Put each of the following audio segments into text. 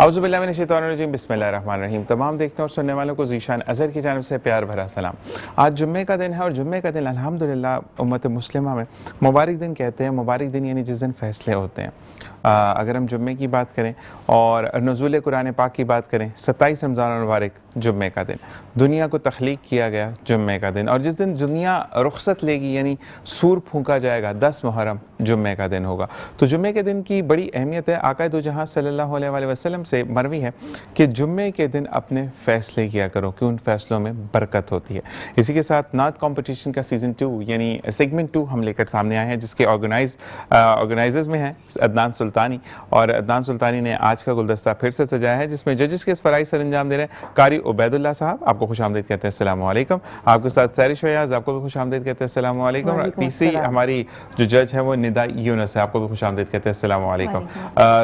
औज़ुबिल्लाहि मिनश्शैतानिर्रजीम बिस्मिल्लाहिर्रहमानिर्रहीम। तमाम देखने और सुनने वालों को ज़ीशान अज़हर की जानिब से प्यार भरा सलाम। आज जुम्मे का दिन है और जुम्मे का दिन अल्हम्दुलिल्लाह उम्मत मुस्लिमा में मुबारक दिन कहते हैं। मुबारक दिन यानी जिस दिन फ़ैसले होते हैं। अगर हम जुम्मे की बात करें और नुज़ूल कुरान पाक की बात करें, 27 रमज़ान मुबारक जुम्मे का दिन, दुनिया को तख्लीक किया गया जुम्मे का दिन, और जिस दिन दुनिया रुखसत लेगी यानी सूर फूंका जाएगा 10 मुहर्रम जुम्मे का दिन होगा। तो जुम्मे के दिन की बड़ी अहमियत है। आक़ा दो जहां सल्लल्लाहु अलैहि वसल्लम से मरवी है कि जुम्मे के दिन अपने फ़ैसले किया करो कि उन फ़ैसलों में बरकत होती है। इसी के साथ नात कॉम्पिटिशन का सीज़न 2 यानी सेगमेंट 2 हम लेकर सामने आए हैं, जिसके ऑर्गेनाइजर्स में हैं अदनान सुल्तानी। और अदनान सुल्तानी ने आज का गुलदस्ता फिर से सजाया है, जिसमें जजेस के इस फ़राइज़ सर अंजाम दे रहे हैं कारी उबैदुल्लाह साहब, आपको खुशामदीद कहते हैं, अस्सलामु अलैकुम। आपके साथ सैरिश फयाज़, आपको भी खुशामदीद कहते हैं, अस्सलामु अलैकुम। तीसरी हमारी जो जज है वो निदा यूनुस है, आपको भी खुशामदीद कहते हैं, अस्सलामु अलैकुम।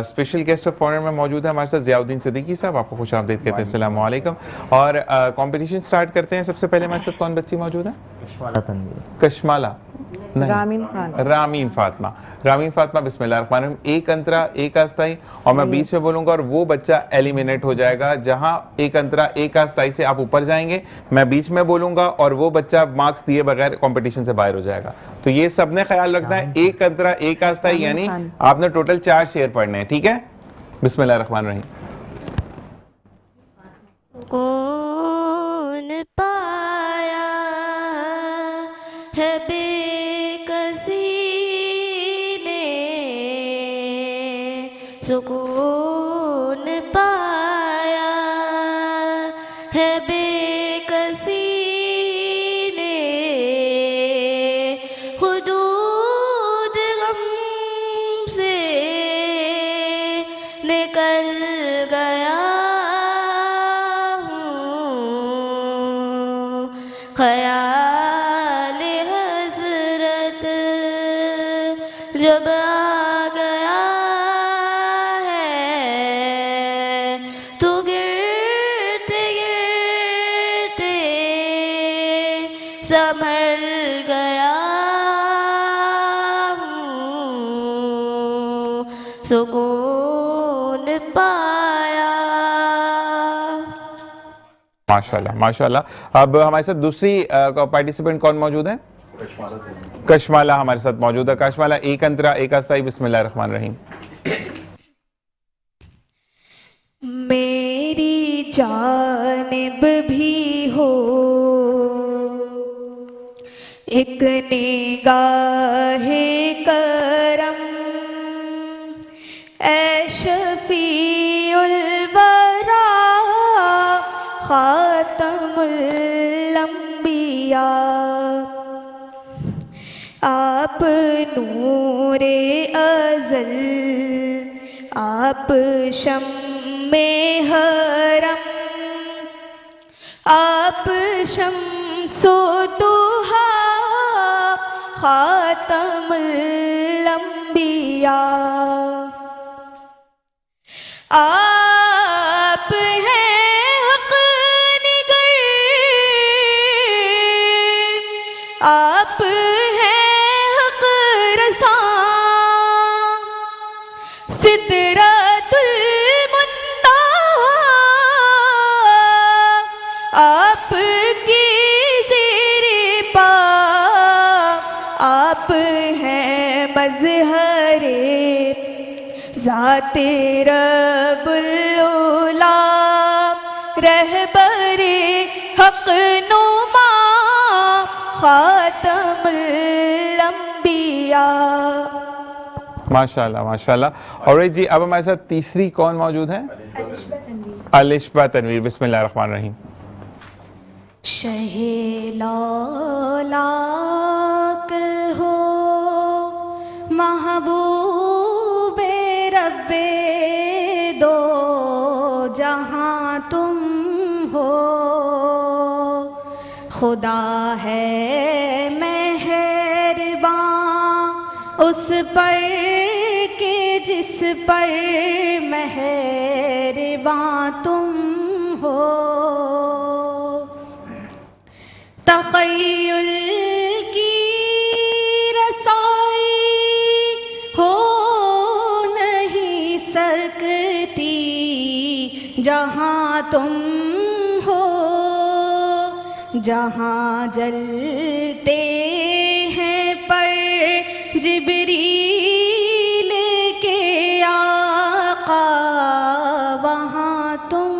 स्पेशल गेस्ट ऑफ ऑनर में मौजूद है हमारे साथ ज़ियाउद्दीन सिद्दीकी साहब, आपको खुशामदीद कहते हैं, अस्सलामु अलैकुम। और कंपटीशन स्टार्ट करते हैं। सबसे पहले हमारे साथ कौन बच्ची मौजूद है? कशमाला रामीन फातिमा बिस्मिल्लाहिर्रहमानिर्रहीम। एक अंतरा एक आस्ताई और मैं बीच में बोलूंगा और वो बच्चा एलिमिनेट हो जाएगा। जहां एक अंतरा एक आस्ताई से आप ऊपर जाएंगे, मैं बीच में बोलूंगा और वो बच्चा मार्क्स दिए बगैर कंपटीशन से बाहर हो जाएगा। तो ये सबने ख्याल रखना है, एक अंतरा एक आस्ताई यानी आपने टोटल 4 शेर पढ़ने हैं, ठीक है? बिस्मिल्लाहिर्रहमानिर्रहीम। कौन पाया है बेकसी ने, सुकून पाया है बेकसी ने, हुदूद गम से निकल गया ख़याल हज़रत जब आ गया है, तो गिरते गिरते संभल गया हूँ, सुकून पाया। माशाल्लाह माशाल्लाह। अब हमारे साथ दूसरी पार्टिसिपेंट कौन मौजूद है? कशमाला हमारे साथ मौजूद है। कशमाला एक अंतरा एक आस्ताई, बिस्मिल्लाहिर्रहमानिर्रहीम। मेरी जानिब भी हो एक निगाहे करम, ऐ शफीउल वरा खातमुल अंबिया। आप नूरे अज़ल, आप शम्मे हरम, आप शम्सो दुहा खातमुल अंबिया। आप हैं हक़ निगर, आप हैं हक़ रसा, सिदरतुल मुंतहा आपकी ज़ेरे पा। आप हैं मज़हरे ज़ाते रब्बुल उला, रहबरे हक़ नुमा खातमुल अंबिया। माशाल्लाह माशाल्लाह। और जी अब हमारे साथ तीसरी कौन मौजूद है? अलिशबा तनवीर, बिस्मिल्लाहिर्रहमानिर्रहीम। शहे लौलाक हो महबूबे रब्बे दो जहाँ तुम हो, खुदा है मेहरबान उस पर के जिस पर मेहरबान तुम हो। तख़य्युल की रसाई हो नहीं सकती, तुम हो, जहाँ जलते हैं पर जिब्रील के आका, वहाँ तुम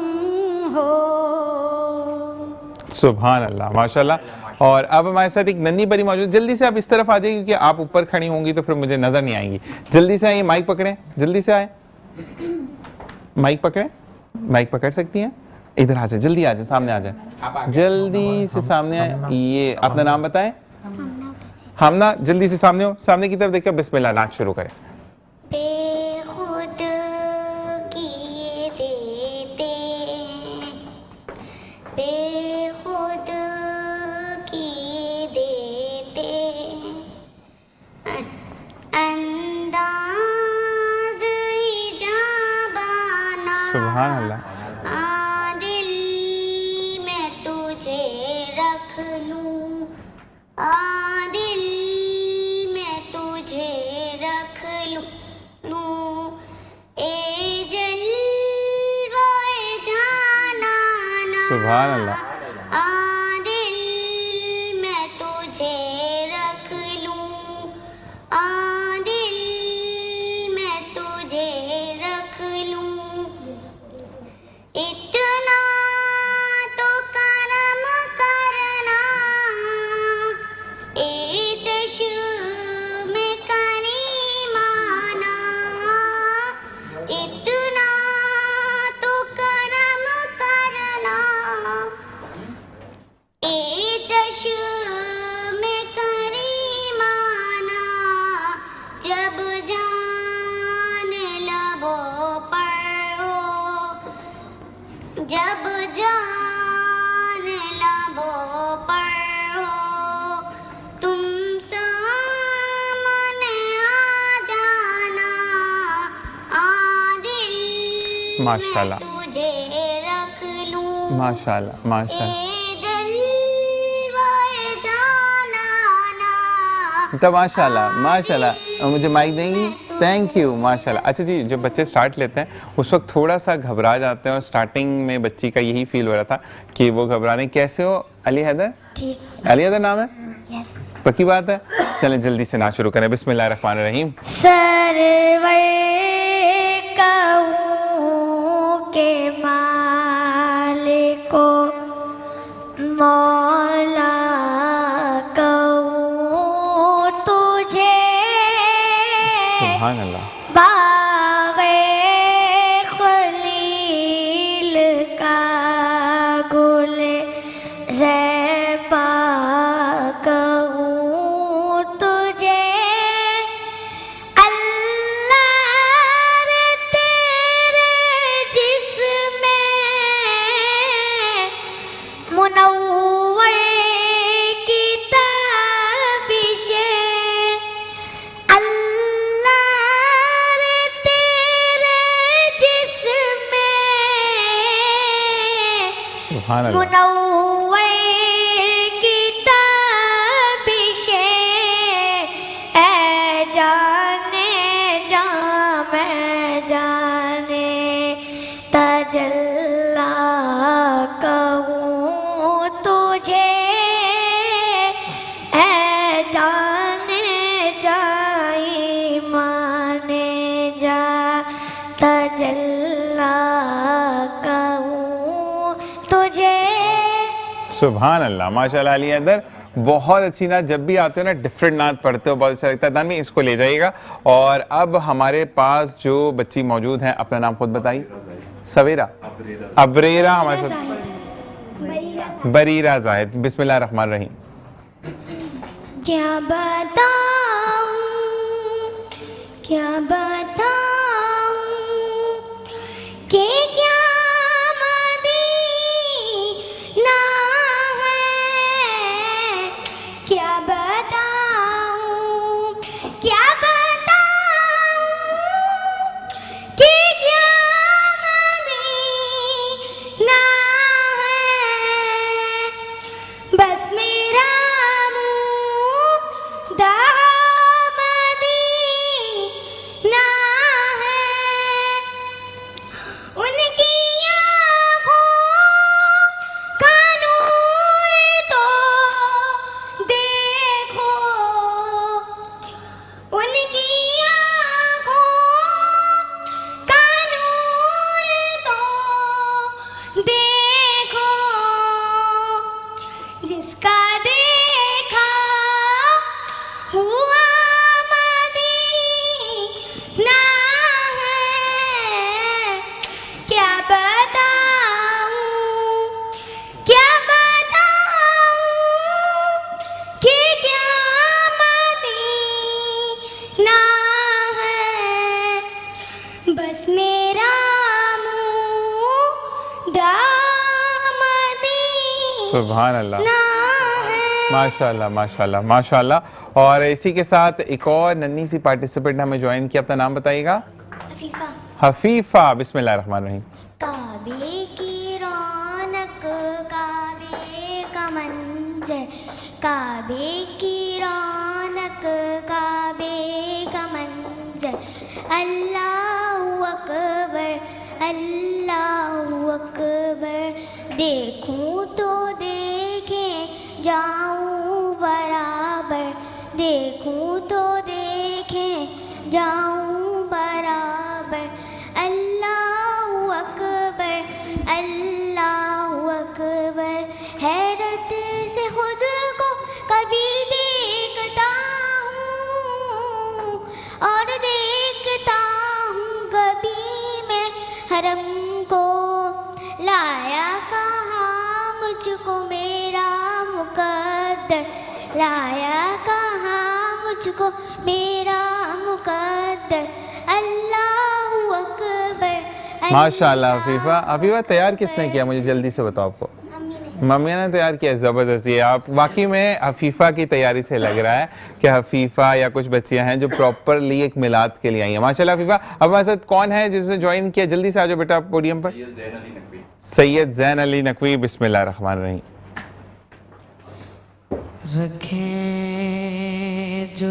हो। सुभान अल्लाह, माशाल्लाह। और अब हमारे साथ एक नन्ही बड़ी मौजूद, जल्दी से आप इस तरफ आ जाइए क्योंकि आप ऊपर खड़ी होंगी तो फिर मुझे नजर नहीं आएंगी। जल्दी से आइए, माइक पकड़ें, जल्दी से आए, माइक पकड़ें, माइक पकड़ सकती हैं, इधर आ जाए, जल्दी आ जाए, सामने आ जाए, जल्दी से सामने आए। ये अपना नाम बताएं। हमना, जल्दी से सामने हो, सामने की तरफ देखिए, बिस्मिल्लाह, नाच शुरू करें। बेखुद किए देते, बेखुद किए देते, अंदाज इजाबाना, सुभान अल्लाह। दिल में तुझे रख लूं, दिल में तुझे रख लूं, ए जलवाए जानाना, सुभान अल्लाह। दिल में तुझे रख लूं, दिल में तुझे रख लूं, इतना तो करम करना, ए चश्मे करीमाना, इतना तो करम करना, ए चश्मे करीमाना, जब जान लबों पर हो, जब जान लबों पर हो, तुम सामने आ जाना, दिल माशाल्लाह, में तुझे रख लूं, माशाल्लाह, माशाल्लाह। ए जलवाए जानाना, तो माशाल्लाह, माशाल्लाह। और मुझे माइक देंगी? थैंक यू, माशाल्लाह। अच्छा जी, जब बच्चे स्टार्ट लेते हैं उस वक्त थोड़ा सा घबरा जाते हैं और स्टार्टिंग में बच्ची का यही फील हो रहा था कि वो घबरा रहे। कैसे हो अली हैदर? ठीक, अली हैदर नाम है? यस। पक्की बात है? चलें जल्दी से ना शुरू करें। बिस्मिल्लाहिर्रहमानिर्रहीम। सरवर कहूँ के मालिको, मौला कहूँ तुझे, सुभान अल्लाह। बाग़े खलील का गुल ज़ैबा कहूँ तुझे, अल्लाह रे तेरे जिस्म मुनव्वर की ताबिशे, अल्लाह रे तेरे जिस्म सुभान अल्लाह। मुनव्वर की ताबिशे, ऐ जाने जा मैं जाने तजल्ला कहूँ तुझे, ऐ जाने जाई माने जा तजल्ला कहूँ तुझे। सुभान अल्लाह, माशाल्लाह। अली हैदर, बहुत अच्छी नात। जब भी आते हो ना डिफरेंट नात पढ़ते हो, बहुत अच्छा लगता है। दानी इसको ले जाइएगा। और अब हमारे पास जो बच्ची मौजूद हैं, अपना नाम खुद बताइए। सवेरा, अबरेरा हमारे साथ, बरीरा जाहिद। बिस्मिल्लाहिर्रहमानिर्रहीम। क्या बताऊं, क्या बताऊं कि क्या मदीना है, क्या बताऊं, क्या बताऊं कि क्या मदीना है, बस मेरा मुँह दामदीना है, उनके सुभान अल्लाह, ना है। माशाल्लाह माशाल्लाह माशाल्लाह। और इसी के साथ एक और नन्ही सी पार्टिसिपेंट हमें ज्वाइन किया, अपना नाम बताइएगा। अफीफा। हफीफा, बिस्मिल्लाहिर्रहमानिर्रहीम। काबे की रौनक, काबे का मंजर, काबे की रौनक, काबे का मंजर, अल्लाहु अकबर, अल्लाहु अकबर। देखूं तो देखे जाऊं बराबर, देखूं तो देखे जाऊं बराबर, अल्लाहु अकबर, अल्लाहु अकबर। हैरत से खुद को कभी देखता हूँ और देखता हूँ कभी मैं हरम को, लाया कहाँ मुझको मेरा मुकद्दर, लाया कहाँ मुझको मेरा मुकद्दर, अल्लाहु अकबर। माशाल्लाह हफीफा। हफीफा तैयार किसने किया, मुझे जल्दी से बताओ। आपको मम्मी ने तैयार किया, ज़बरदस्ती। आप वाकई में हफीफा की तैयारी से लग रहा है कि हफीफा या कुछ बच्चियां हैं जो प्रॉपरली एक मिलाद के लिए आई हैं। माशाल्लाह हफीफा। अब हमारे साथ कौन है जिसने ज्वाइन किया, जल्दी से आ जाओ बेटा पोडियम पर। सैयद ज़ैन अली नकवी, बिस्मिल्लाहिर्रहमानिर्रहीम। रखें जो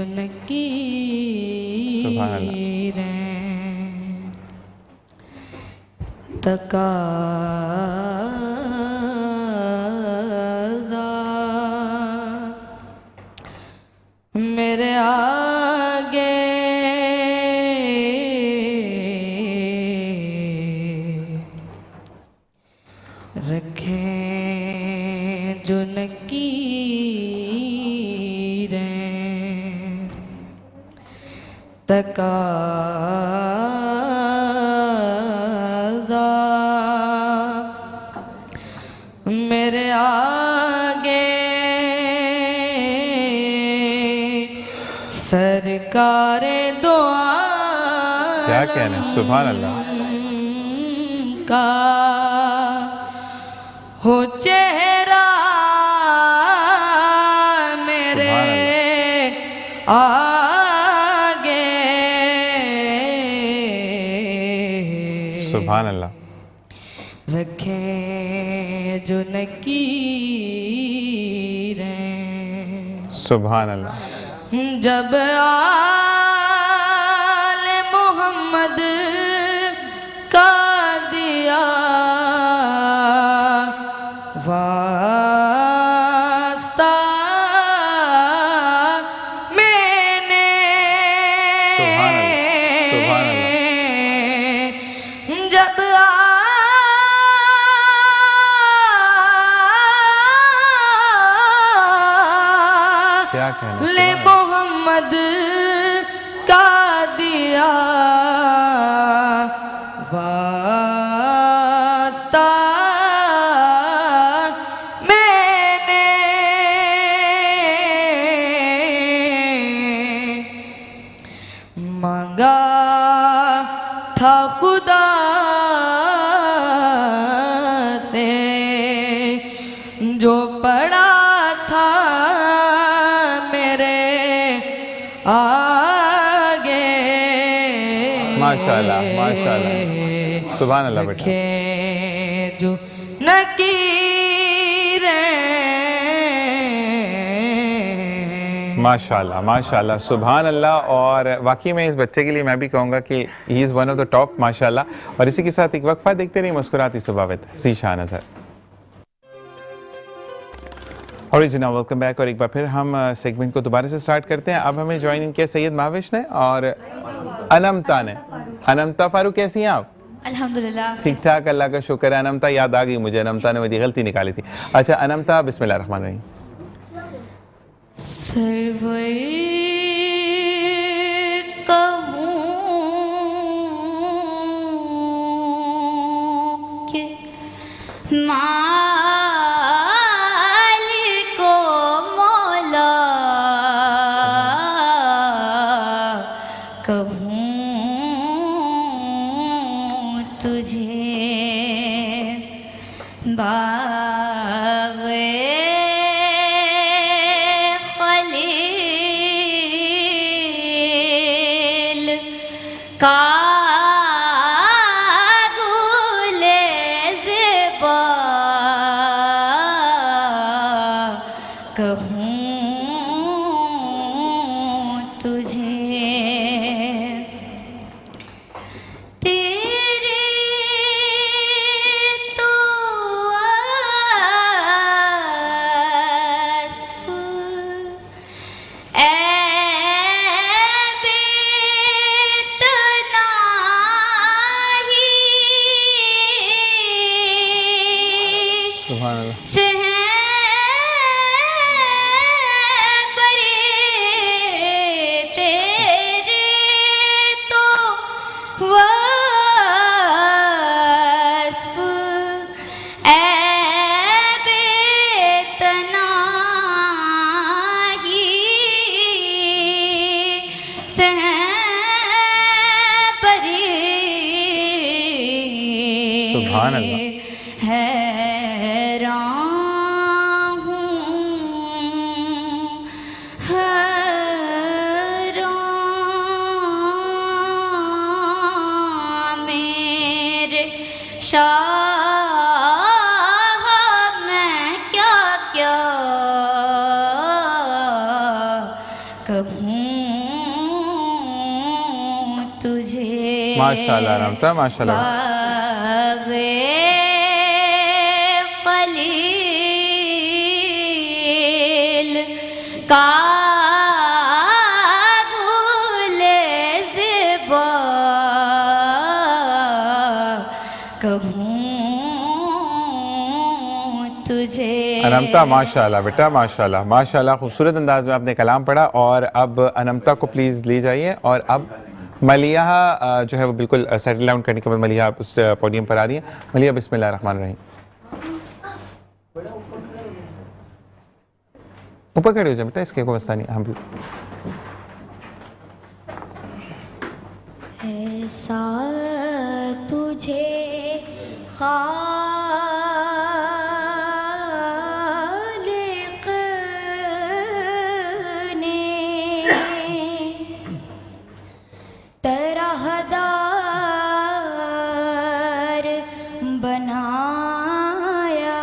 सुभान अल्लाह। नकीरें तकाज़ा मेरे आगे रखें जो नकीरें तकाज़ा मेरे आगे सरकारे दो क्या कहना है, सुभान अल्लाह। का हो चेहरा मेरे आगे, सुभान अल्लाह। रखें जो नकीरें, सुभान अल्लाह। जब आले मोहम्मद का दिया वास्ता मैंने, सुभान अल्लाह, सुभान अल्लाह। जब क्या कहना है, ले सुभान अल्लाह। मोहम्मद का दिया वास्ता मैंने, मांगा था खुदा से जो पड़ा था मेरे आगे, माशाल्लाह माशाल्लाह, सुभान अल्लाह बेटा। रखें जो नकीरें, माशाल्लाह माशाल्लाह, सुभान अल्लाह। और वाकई में इस बच्चे के लिए मैं भी कहूँगा कि he is one of the top, माशाल्लाह। और इसी के साथ एक वक्फा देखते रहिए मुस्कुराती सुबह with Zeeshan Azhar. Original welcome back. और एक बार फिर हम सेगमेंट को दोबारा से स्टार्ट करते हैं। अब हमें ज्वाइन किया सैयद महाविश ने और अनमता ने। अनमता फारूक, कैसी हैं आप? अल्हम्दुलिल्लाह ठीक ठाक, अल्लाह का शुक्र है। अनमता याद आ गई मुझे, अनमता ने मेरी गलती निकाली थी। अच्छा अनमता, बिस्मिल्लाहिर्रहमानिर्रहीम। सरवर कहूँ कि मालिको मौला, कहूँ तुझे खलील का गुले ज़िबा कहूँ तुझे तेरे तो आस्फ़ ऐ बेतनाही सुभान अल्लाह। से हैं परे तेरे तो वस्फ़ ऐ बेतनाही से हैं परे सुभान अल्लाह। हैरान हूँ हैरान मेरे शाह मैं क्या क्या कहूँ तुझे माशाल्लाह रमता, माशाल्लाह। बाग़े खलील का गुले ज़िबा कहूँ तुझे। अनमता माशाल्लाह बेटा, माशाल्लाह माशाल्लाह, खूबसूरत अंदाज में आपने कलाम पढ़ा। और अब अनमता को प्लीज़ ले जाइए। और अब मलिया जो है वो बिल्कुल सेटल डाउन करने के बाद मलिया उस पोडियम पर आ रही है। मलिया बिस्मिल्लाह रहमान रहीम। ऊपर खड़े हो जाए बेटा, इसके कोई मसला नहीं। हम भी ऐसा तुझे खालिक ने तरहदार बनाया,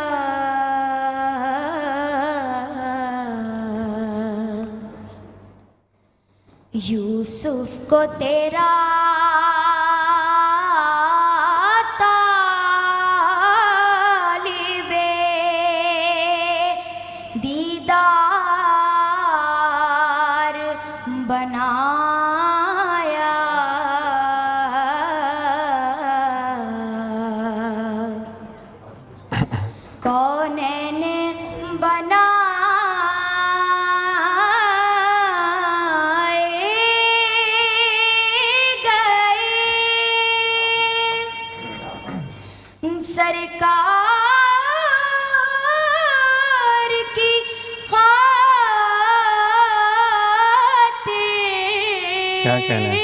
यूसुफ को तेरा तालिबे दीदार बनाया, कौनैन सरकार की खातिर क्या कहना है?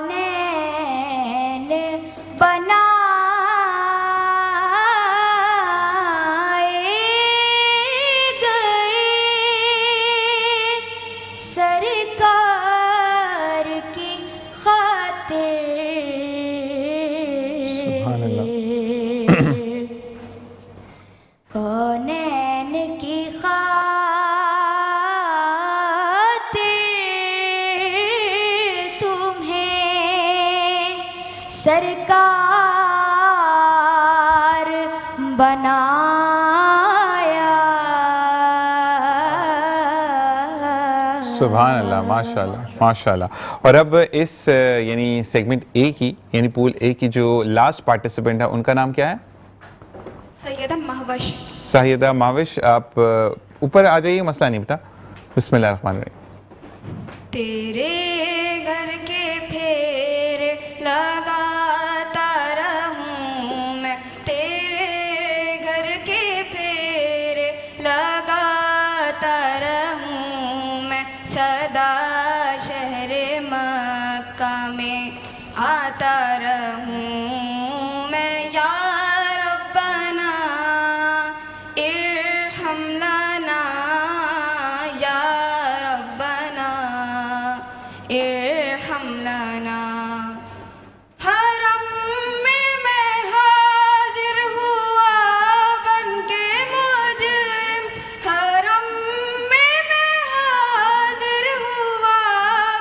कौनैन बनाए गए सरकार की खातिर। सुभान अल्लाह। कौनैन की खातिर तुम्हें सरकार बनाया। सुभान अल्लाह, माशाल्लाह माशाल्लाह। और अब इस यानी सेगमेंट ए की यानी पूल ए की जो लास्ट पार्टिसिपेंट है उनका नाम क्या है? सैयदा महवश। साहिदा माविश, आप ऊपर आ जाइए, मसला नहीं बेटा। बिस्मिल्लाह रहमान रहीम। तेरे घर के फेर लगाता रहूं मैं, तेरे घर के फेर लगाता रहूं मैं, सदा शहर मक्का में आता रहूं मैं या रब्बना इरहम लना या रब्बना इरहम लना। हरम में मैं हाजिर हुआ बनके मुजरिम, हरम में मैं हाजिर हुआ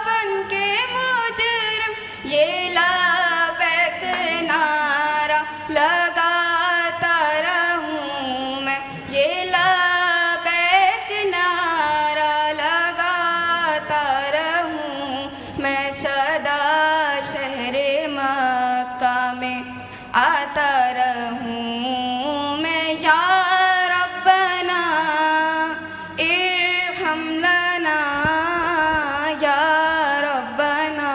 बनके मुजरिम, ये लबैक नारा लगाता रहूं मैं, ये लबैक नारा लगाता रहूं मैं, सदा शहरे मक्का में आता रहूं मैं या रब्बना इरहम लना या रब्बना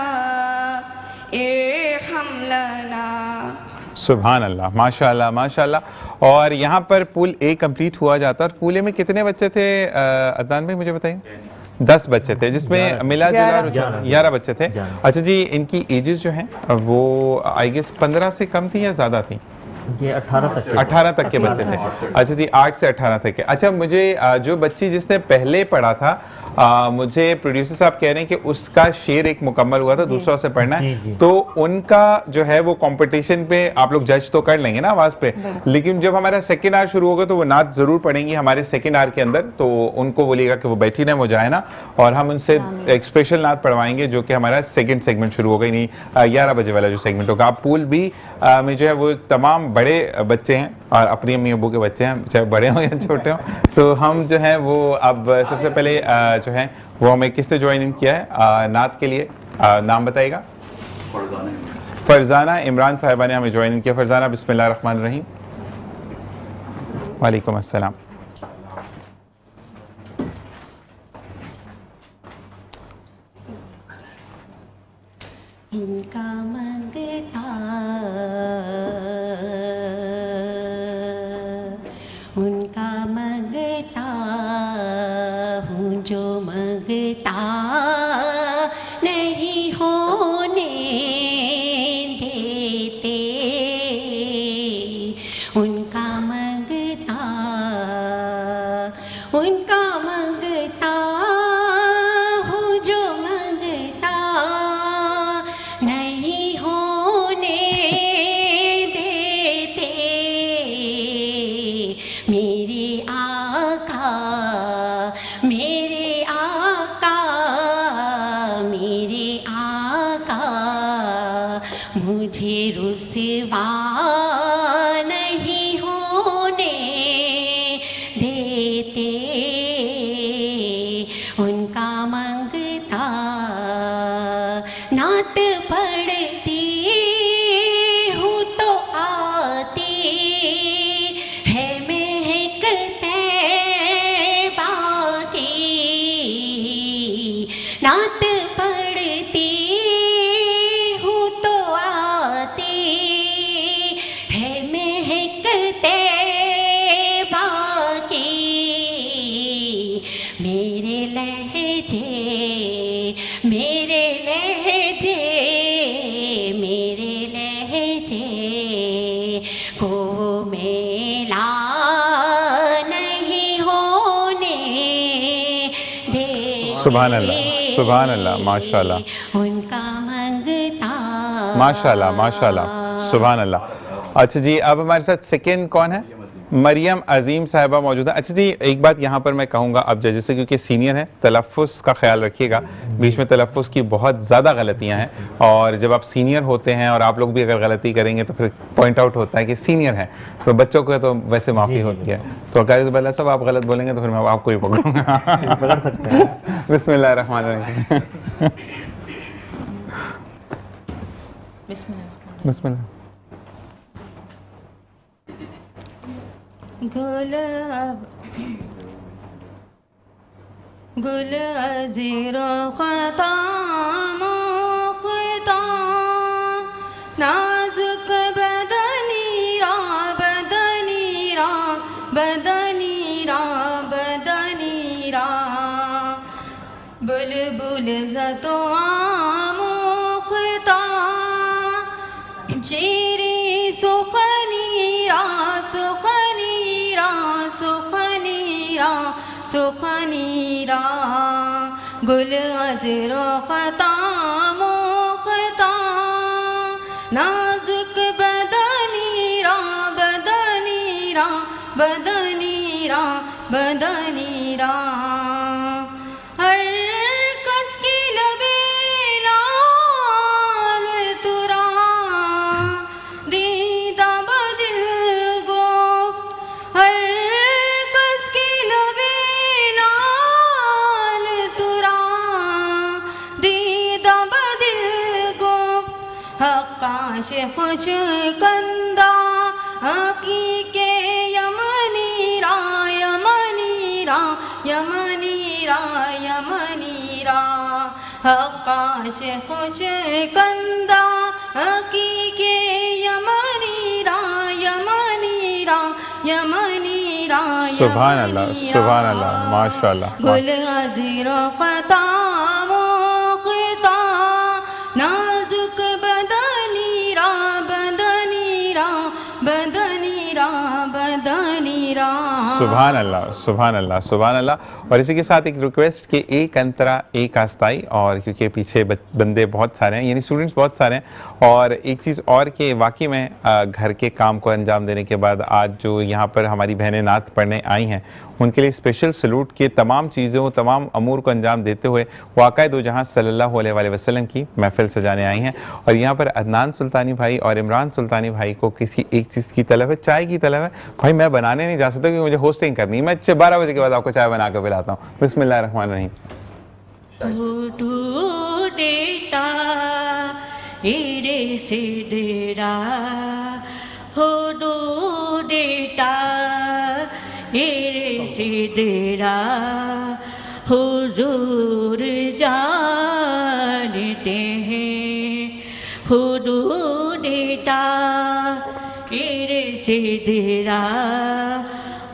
इरहम लना। सुभान अल्लाह, माशाल्लाह माशाल्लाह। और यहाँ पर पूल ए कंप्लीट हुआ जाता है। और पूले में कितने बच्चे थे अदनान भाई, मुझे बताइए? 10 बच्चे थे, जिसमें मिला जुला 11 बच्चे थे। अच्छा जी, इनकी एजेस जो हैं वो आई गेस 15 से कम थी या ज़्यादा थी? ये 18 तक के बच्चे थे। अच्छा जी, 8 से 18 तक के। अच्छा, मुझे जो बच्ची जिसने पहले पढ़ा था, मुझे प्रोड्यूसर साहब कह रहे हैं कि उसका शेर एक मुकम्मल हुआ था, दूसरा उसे पढ़ना है, तो उनका जो है वो कंपटीशन पे आप लोग जज तो कर लेंगे ना आवाज पे, लेकिन जब हमारा सेकंड आवर शुरू होगा तो वो नात जरूर पढ़ेंगी हमारे सेकंड आवर के अंदर। तो उनको बोलिएगा कि वो बैठी ना, वो जाए ना, और हम उनसे एक स्पेशल नात पढ़वाएंगे जो कि हमारा सेकंड सेगमेंट शुरू होगा, नहीं 11 बजे वाला जो सेगमेंट होगा। आप पूल भी में जो है वो तमाम बड़े बच्चे हैं और अपनी अम्मी अब्बू के बच्चे हैं, चाहे बड़े हों या छोटे हों। तो हम जो है वो अब सबसे पहले जो है वो हमें किससे ज्वाइन इन किया है नात के लिए, नाम बताइएगा? फरजाना इमरान साहिबा ने हमें ज्वाइन इन किया। फरजाना, बिस्मिल्लाह रहमान रहीम। वालेकुम अस्सलाम। इनका मंगता उनका मंगता हूँ, जो मंगता नहीं होने देते, उनका मंगता हूँ, जो मंगता नहीं होने देते, मेरे आका मेरे आका मेरे आका मुझे रुसवा नहीं होने देते, उनका मंगता नात पढ़ती हूँ तो आती है महक तैबा की, नात पढ़ती हूँ तो आती है महक तैबा की, मेरे लहजे को मेला नहीं होने दे। सुभान अल्लाह, सुभान अल्लाह, माशाल्लाह, उनका मंगता माशाल्लाह माशाल्लाह, सुभान अल्लाह। अच्छा जी, अब हमारे साथ सेकंड कौन है? मरियम अजीम साहिबा मौजूद है। अच्छा जी, एक बात यहाँ पर मैं कहूँगा अब जैसे क्योंकि सीनियर है, तलफ़्फ़ुज़ का ख्याल रखिएगा, बीच में तलफ़्फ़ुज़ की बहुत ज़्यादा गलतियाँ हैं, और जब आप सीनियर होते हैं और आप लोग भी अगर गलती करेंगे तो फिर पॉइंट आउट होता है कि सीनियर है, तो बच्चों को तो वैसे माफ़ी होती है। तो क़ारी ज़ुबैर साहब, आप गलत बोलेंगे तो फिर मैं आपको ही पकड़ूँगा। पकड़ सकते हैं। बिस्मिल्लाह रहमान रहीम। बिस्मिल्लाह। गुल अज़ीरो ख़ता मुख़्ता नाज़ुक बदनीरा बदनीरा बदनीरा बदनीरा बुलबुल ज़तो मुख़्ता जेरी सुखनीरा सुखनीरा सुखनीरा सुखनीरा गुल अज़रो ख़ता मुख़ता नाजुक बदनीरा बदनीरा बदनीरा बदनीरा हर कस की लबे लाल तुरा दीदा बदिल गुफ्त हर कस की लबे लाल तुरा दीदा बदिल गुफ्त हक़ाश खुश कंदा हकीके यमनीरा यमनीरा यमनीरा यमनीरा हक़ाश खुश कंदा हकीके यमनीरा यमनीरा यमनीरा सुभान अल्लाह माशाअल्लाह गुल अज़रो ख़ता मुख़ता नाजुक बदनीरा बदनीरा बदनीरा बदनीरा सुभान अल्लाह सुभान अल्लाह सुभान अल्लाह। और इसी के साथ एक रिक्वेस्ट कि एक अंतरा एक आस्ताई, और क्योंकि पीछे बंदे बहुत सारे हैं यानी स्टूडेंट्स बहुत सारे हैं, और एक चीज़ और कि वाकई में घर के काम को अंजाम देने के बाद आज जो यहाँ पर हमारी बहनें नात पढ़ने आई हैं उनके लिए स्पेशल सलूट के तमाम चीज़ों तमाम अमूर को अंजाम देते हुए वाक़ई दो जहाँ सल्लल्लाहु अलैहि वसल्लम की महफिल सजाने आई हैं। और यहाँ पर अदनान सुल्तानी भाई और इमरान सुल्तानी भाई को किसी एक चीज़ की तलब है, चाय की तलब है। भाई मैं बनाने नहीं जा सकता क्योंकि मुझे होस्टिंग करनी है, मैं 12 बजे के बाद आपको चाय बना कर पिलाता हूँ। बिस्मिल्लाहिर्रहमानिर्रहीम। देता इरे से देरा हो दो देता इरे से देरा हुजूर जानते हैं हुदूद देता इरे से देरा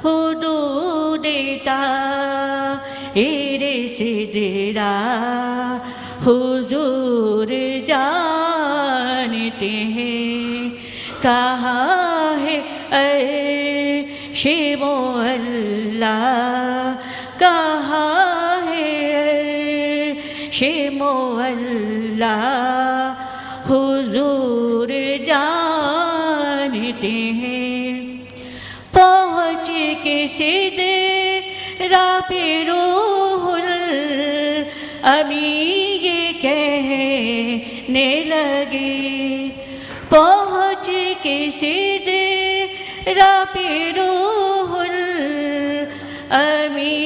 हुदूद देता इरे से देरा हुजूर जानते हैं कहाँ है अर्शे मोअल्ला कहाँ है अर्शे मोअल्ला हुजूर जानते हैं पहुँच के सिदरा पे रूहुल अमी ये कहने लगे पहुँच के सिदरा पे रूहुल अमी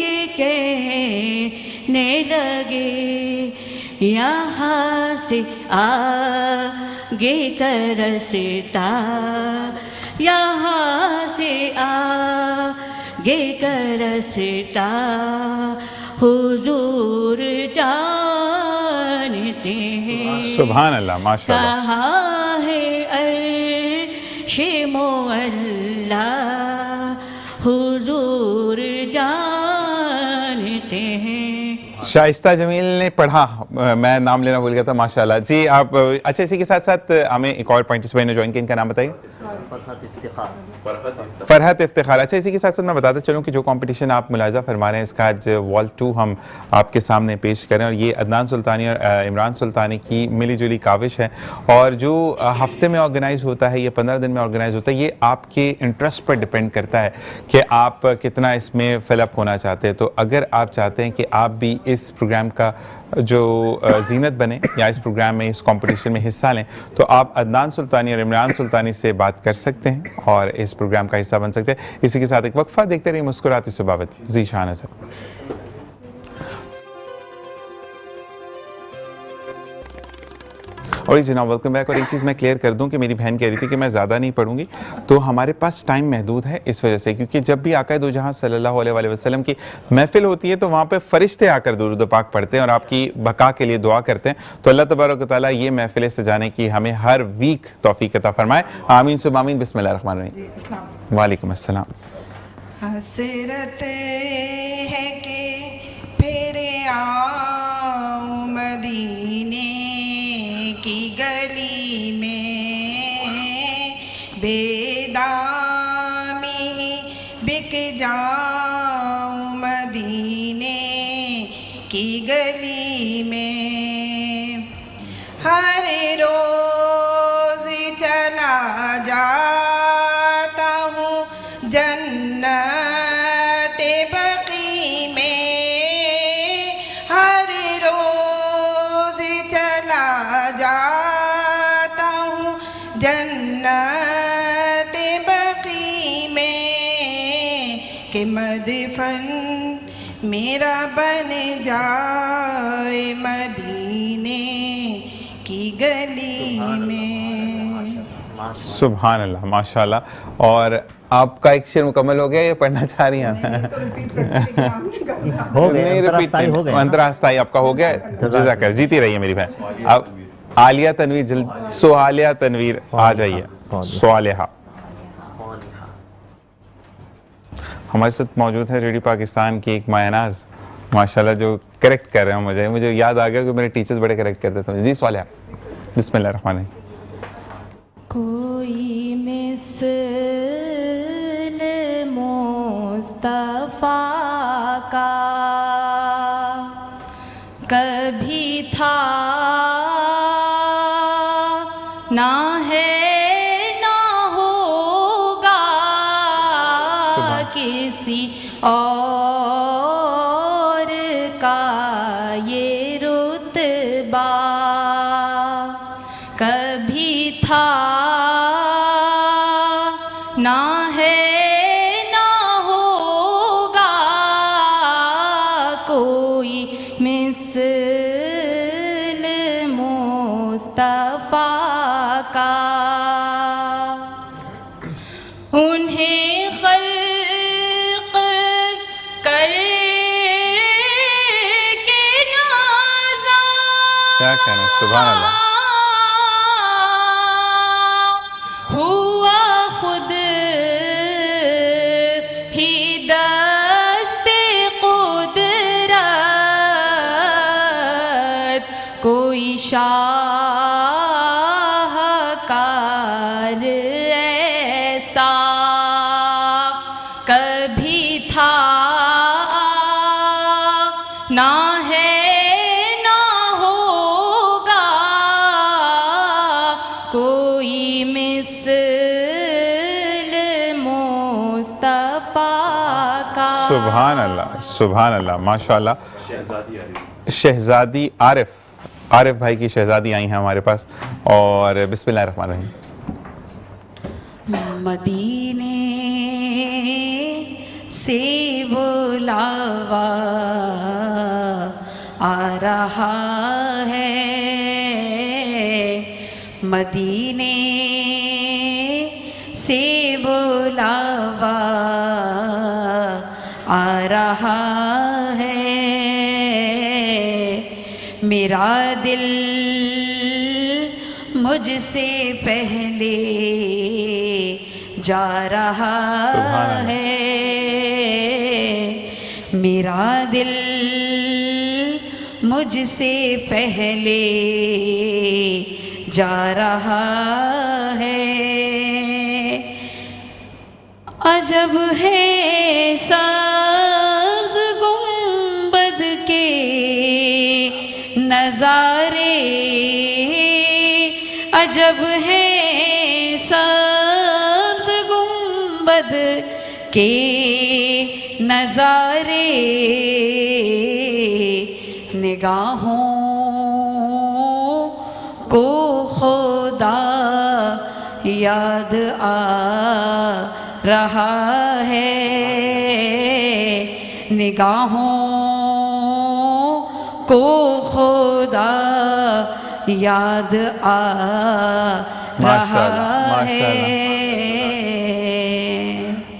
ये कहने लगे यहाँ से आगे का रास्ता यहाँ से आगे का रास्ता हुजूर जानते हैं सुभान अल्लाह माशाअल्लाह। कहाँ है अर्शे मोअल्ला हुजूर जानते हैं। शाइस्ता जमील ने पढ़ा, मैं नाम लेना भूल गया था माशाल्लाह जी। आप अच्छा इसी के साथ साथ हमें एक और पार्टिसिपेंट ने ज्वाइन किया, इनका नाम बताइए। फरहत इफ्तिखार। अच्छा इसी के साथ साथ मैं बताता चलूँ कि जो कंपटीशन आप मुलाजा फरमा रहे हैं इसका आज वॉल 2 हम आपके सामने पेश करें, और ये अदनान सुल्तानी और इमरान सुल्तानी की मिली जुली काविश है। और जो हफ्ते में ऑर्गेनाइज होता है, ये 15 दिन में ऑर्गेनाइज होता है, ये आपके इंटरेस्ट पर डिपेंड करता है कि आप कितना इसमें फिलअप होना चाहते हैं। तो अगर आप चाहते हैं कि आप भी इस प्रोग्राम का जो जीनत बने या इस प्रोग्राम में इस कंपटीशन में हिस्सा लें, तो आप अदनान सुल्तानी और इमरान सुल्तानी से बात कर सकते हैं और इस प्रोग्राम का हिस्सा बन सकते हैं। इसी के साथ एक वक्फा देखते रहिए मुस्कुराती सुबावत ज़ीशान अज़हर। और जनाब वेलकम बैक। और एक चीज़ मैं क्लियर कर दूं कि मेरी बहन कह रही थी कि मैं ज़्यादा नहीं पढ़ूंगी, तो हमारे पास टाइम महदूद है इस वजह से, क्योंकि जब भी आका दो जहां सल्लल्लाहु अलैहि वसल्लम की महफिल होती है तो वहाँ पे फरिश्ते आकर दुरूद पाक पढ़ते हैं और आपकी बका के लिए दुआ करते हैं। तो अल्लाह तबारक व तआला ये महफिल सजाने की हमें हर वीक तौफीक अता फरमाए। आमीन सुब आमीन। बिस्मिल्लाहिर्रहमानिर्रहीम। वालेकुम अस्सलाम। हसरत है कि फिर आऊं मदीने की गली में, बेदामी बिक जाऊं मदीने की गली में। हर रोज चला जाता हूँ जन्नते बकी में। हर रोज चला जाता हूँ जन्नते बकी में कि मदफन मेरा बन जाए मदीने की गली में। सुभान अल्लाह, माशाल्लाह। और आपका एक शेर मुकम्मल हो गया या पढ़ना चाह रही हैं? हो गए, नहीं, रिपीट अंतरास्थाई हो गए। अंतरास्थाई आपका हो गया। जज़ाकर, जीती रही है मेरी बहन। अब आलिया तनवीर, जल्द सोहालिया तनवीर आ जाइए। सोहालिया हमारे साथ मौजूद है रेडियो पाकिस्तान की एक मायनाज, माशाल्लाह, जो करेक्ट कर रहे हैं। मुझे याद आ गया कि मेरे टीचर्स बड़े करेक्ट करते थे। जी सोहालिया, बिस्मिल्लाहिर्रहमानिर्रहीम। कोई मिसल मुस्तफ़ा का कभी था ना है ना होगा किसी और का ये रुतबा। कभी था ना है ना होगा कोई मिसल मुस्तफ़ा का। उन्हें खल्क़ कर के नाज़ा, क्या कहना, सुभान अल्लाह। हुआ खुद ही दस्ते कुदरत कोई शाहकार ऐसा कभी था ना है ना होगा कोई मिसल मुस्तफ़ा का। सुभान अल्लाह, सुभान अल्लाह, माशाल्लाह। शहजादी आरिफ, आरिफ भाई की शहजादी आई हैं हमारे पास। और बिस्मिल्लाहिर्रहमानिर्रहीम। मदीने से बुलावा आ रहा है, मदीने से बुलावा आ रहा है। मेरा दिल मुझसे पहले जा रहा है। मेरा दिल मुझसे पहले जा रहा है। अजब है सब्ज़ गुंबद के नज़ारे, अजब है सब्ज़ गुंबद के नज़ारे। निगाहों को खुदा याद आ रहा है। निगाहों को खुदा याद आ रहा है।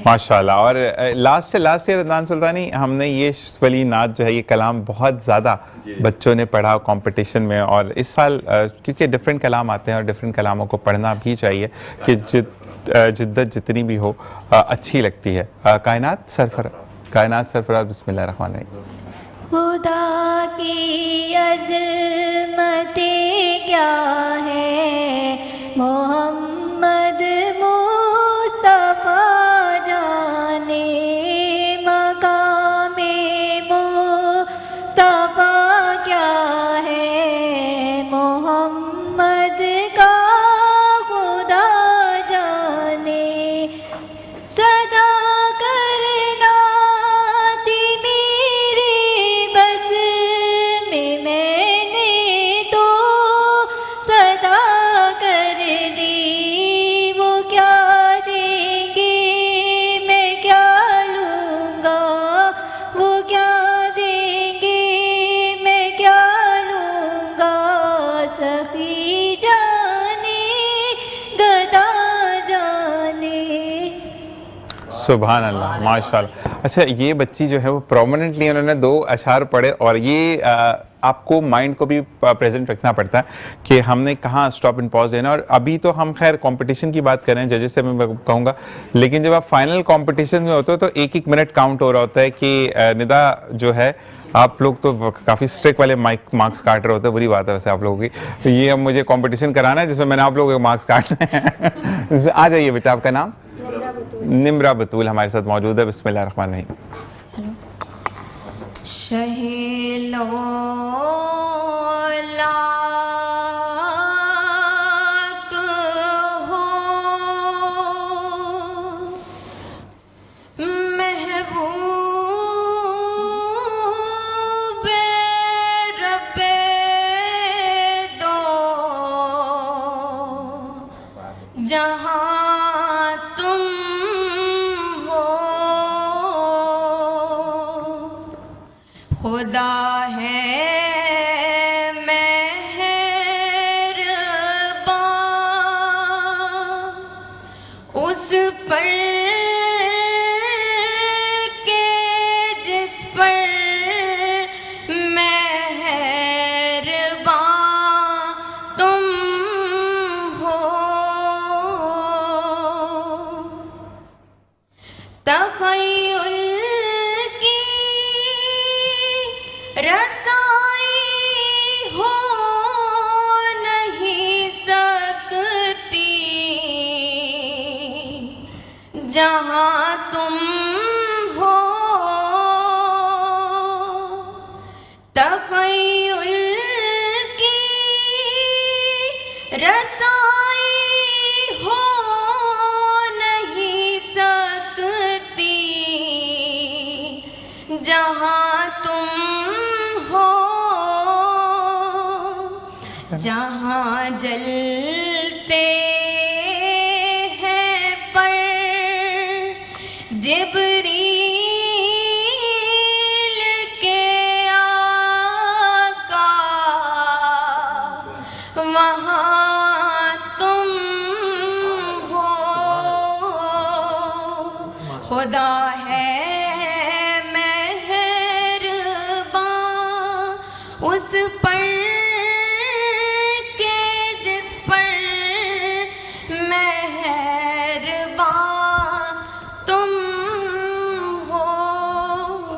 माशाल्लाह। और लास्ट से लास्ट ईयर अदनान सुल्तानी, हमने ये वली नात जो है, ये कलाम बहुत ज़्यादा बच्चों ने पढ़ा कंपटीशन में। और इस साल क्योंकि डिफरेंट कलाम आते हैं और डिफरेंट कलामों को पढ़ना भी चाहिए कि जिद्दत जितनी भी हो अच्छी लगती है। कायनात सरफराज बिस्मिल्लाहिर्रहमानिर्रहीम। खुदा की अज़मतें क्या है, मोहम्मद सुभान अल्लाह, माशाल्लाह। अच्छा, ये बच्ची जो है वो प्रोमिनेंटली उन्होंने 2 अशार पढ़े, और ये आपको माइंड को भी प्रेजेंट रखना पड़ता है कि हमने कहाँ स्टॉप एंड पॉज देना। और अभी तो हम खैर कंपटीशन की बात कर रहे हैं, जजेस से मैं कहूँगा, लेकिन जब आप फाइनल कंपटीशन में होते हो तो 1-1 मिनट काउंट हो रहा होता है कि निदा जो है, आप लोग तो काफ़ी स्ट्रिक्ट वाले मार्क्स काट रहे होते हैं। बुरी बात है वैसे आप लोगों की। तो ये अब मुझे कंपटीशन कराना है जिसमें मैंने आप लोगों के मार्क्स काटने हैं। आ जाइए बेटा, आपका नाम? निम्रा बतूल हमारे साथ मौजूद है। बिस्मिल्लाहिर्रहमानिर्रहीम। शहीलो लाक हो महबूबे रब्बे दो जहाँ तुम हो, खुदा है मेहरबान उस पर के जिस पर मेहरबान तुम हो। तख़य्युल की रसाई हो नहीं सकती जहाँ तुम हो। तख़य्युल की रसाई हो नहीं सकती जहाँ तुम हो। जहाँ जलते हैं पर जिब्रील के आका, वहाँ तुम हो। खुदा है मेहरबान उस पर के जिस पर मेहरबान तुम हो।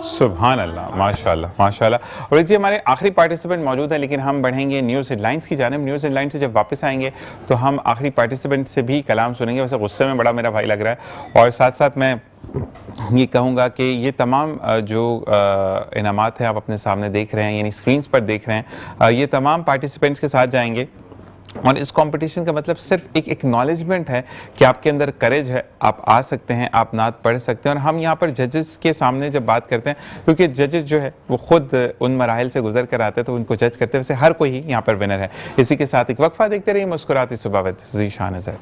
सुभान अल्लाह, माशाल्लाह माशाल्लाह। और जी हमारे आखिरी पार्टिसिपेंट मौजूद हैं, लेकिन हम बढ़ेंगे न्यूज़ हेडलाइंस की जानिब। न्यूज़ हेडलाइन से जब वापस आएंगे तो हम आखिरी पार्टिसिपेंट से भी कलाम सुनेंगे। वैसे गुस्से में बड़ा मेरा भाई लग रहा है, और साथ साथ मैं ये कहूँगा कि ये तमाम जो इनामात हैं आप अपने सामने देख रहे हैं, यानी स्क्रीन्स पर देख रहे हैं, ये तमाम पार्टिसिपेंट्स के साथ जाएंगे। और इस कंपटीशन का मतलब सिर्फ एक एक्नॉलेजमेंट है कि आपके अंदर करेज है, आप आ सकते हैं, आप नात पढ़ सकते हैं। और हम यहाँ पर जजेस के सामने जब बात करते हैं, क्योंकि जजेस जो है वो खुद उन मराहिल से गुजर कर आते हैं, तो उनको जज करते हैं। वैसे हर कोई ही यहाँ पर विनर है। इसी के साथ एक वक्फा देखते रहिए मुस्कुराती सुबह विद ज़ीशान अज़हर।